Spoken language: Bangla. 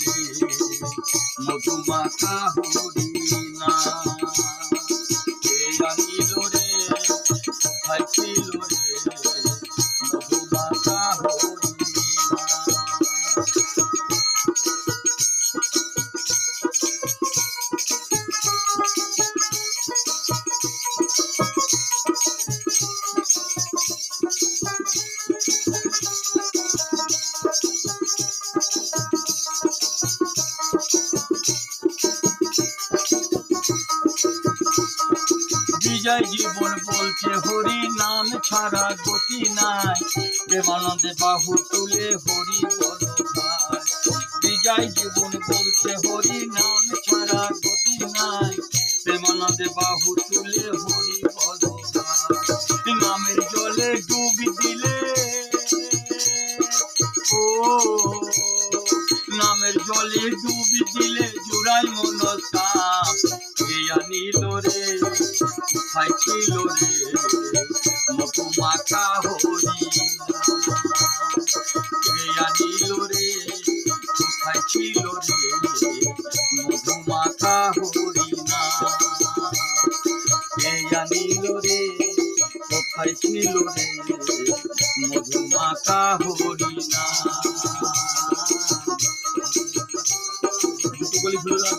রে মধুমাখা হরিণা। কে আনিল রে কোথায় ছিল রে মধুমাখা হরিণা। বিজয় জীবন বলছে হরি নাম ছাড়া গতি নাই, প্রেমানন্দে বাহু তুলে হরি বল ভাই। বিজয় জীবন বলছে হরি নাম ছাড়া গতি নাই, প্রেমানন্দে বাহু তুলে হরি বল ভাই। নামের জলে ডুবি দিলে ও নামের জলে ডুবি দিলে জুড়াই মনস্কাম। কে আনিল রে কোথায় ছিল রে মধুমাখা হরিণা। কে আনিল রে কোথায় ছিল রে মধুমাখা হরিণা। কে আনিল রে কোথায় ছিল রে মধুমাখা হরিণা। বলি ভুলে